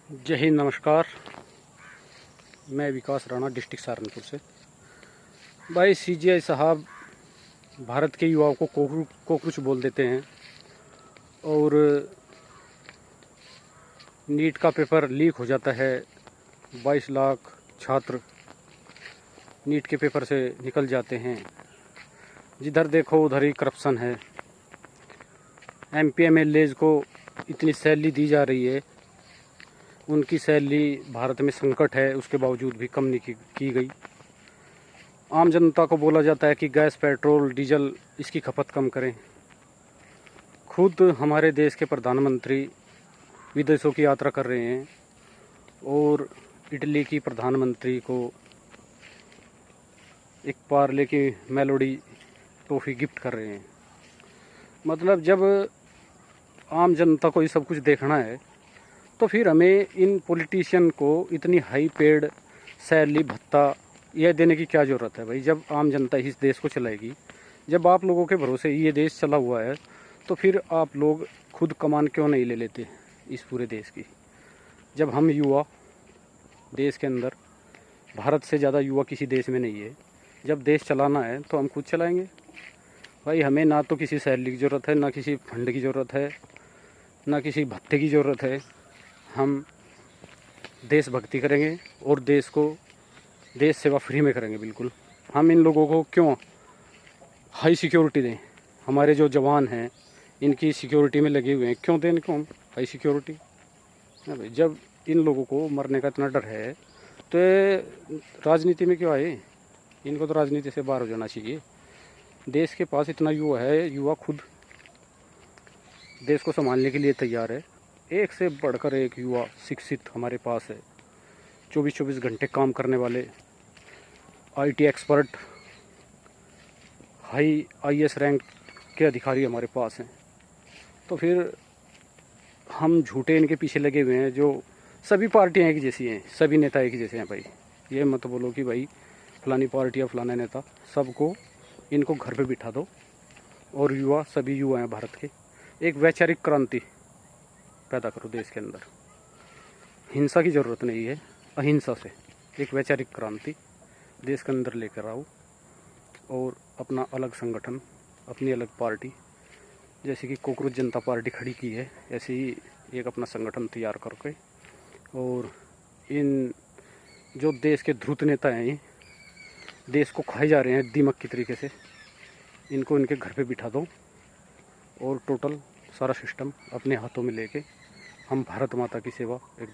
जय हिंद, नमस्कार। मैं विकास राणा, डिस्ट्रिक्ट सहारनपुर से। भाई सीजीआई साहब भारत के युवाओं को कोकरूच बोल देते हैं और नीट का पेपर लीक हो जाता है। 22 लाख छात्र नीट के पेपर से निकल जाते हैं। जिधर देखो उधर ही करप्शन है। एमपी-एमएलएज को इतनी सैलरी दी जा रही है, उनकी सैलरी भारत में संकट है, उसके बावजूद भी कम नहीं की गई। आम जनता को बोला जाता है कि गैस, पेट्रोल, डीजल इसकी खपत कम करें। खुद हमारे देश के प्रधानमंत्री विदेशों की यात्रा कर रहे हैं और इटली की प्रधानमंत्री को एक पार्ले की मेलोडी टॉफ़ी गिफ्ट कर रहे हैं। मतलब जब आम जनता को ये सब कुछ देखना है तो फिर हमें इन पॉलिटिशियन को इतनी हाई पेड सैलरी भत्ता यह देने की क्या ज़रूरत है भाई। जब आम जनता इस देश को चलाएगी, जब आप लोगों के भरोसे ये देश चला हुआ है, तो फिर आप लोग खुद कमान क्यों नहीं ले लेते इस पूरे देश की। जब हम युवा देश के अंदर, भारत से ज़्यादा युवा किसी देश में नहीं है, जब देश चलाना है तो हम खुद चलाएंगे भाई। हमें ना तो किसी सैलरी की ज़रूरत है, ना किसी फंड की ज़रूरत है, ना किसी भत्ते की ज़रूरत है। हम देशभक्ति करेंगे और देश सेवा फ्री में करेंगे। बिल्कुल हम इन लोगों को क्यों हाई सिक्योरिटी दें। हमारे जो जवान हैं इनकी सिक्योरिटी में लगे हुए हैं, क्यों दें इनको हम हाई सिक्योरिटी। भाई जब इन लोगों को मरने का इतना डर है तो राजनीति में क्यों आए। इनको तो राजनीति से बाहर हो जाना चाहिए। देश के पास इतना युवा है, युवा खुद देश को संभालने के लिए तैयार है। एक से बढ़कर एक युवा शिक्षित हमारे पास है। 24-24 घंटे काम करने वाले IT expert, high IAS rank के अधिकारी हमारे पास हैं। तो फिर हम झूठे इनके पीछे लगे हुए हैं। जो सभी पार्टियां एक जैसी हैं, सभी नेता एक जैसे हैं भाई। ये मत बोलो कि भाई फलानी पार्टी या फलाना नेता। सबको इनको घर पे बिठा दो और युवा, सभी युवा हैं भारत के, एक वैचारिक क्रांति पैदा करो देश के अंदर। हिंसा की ज़रूरत नहीं है, अहिंसा से एक वैचारिक क्रांति देश के अंदर लेकर आओ और अपना अलग संगठन, अपनी अलग पार्टी, जैसे कि कोकरोच जनता पार्टी खड़ी की है, ऐसे ही एक अपना संगठन तैयार करके, और इन जो देश के धूर्त नेता हैं, देश को खाए जा रहे हैं दीमक की तरीके से, इनको इनके घर पे बिठा दो और टोटल सारा सिस्टम अपने हाथों में लेके हम भारत माता की सेवा एक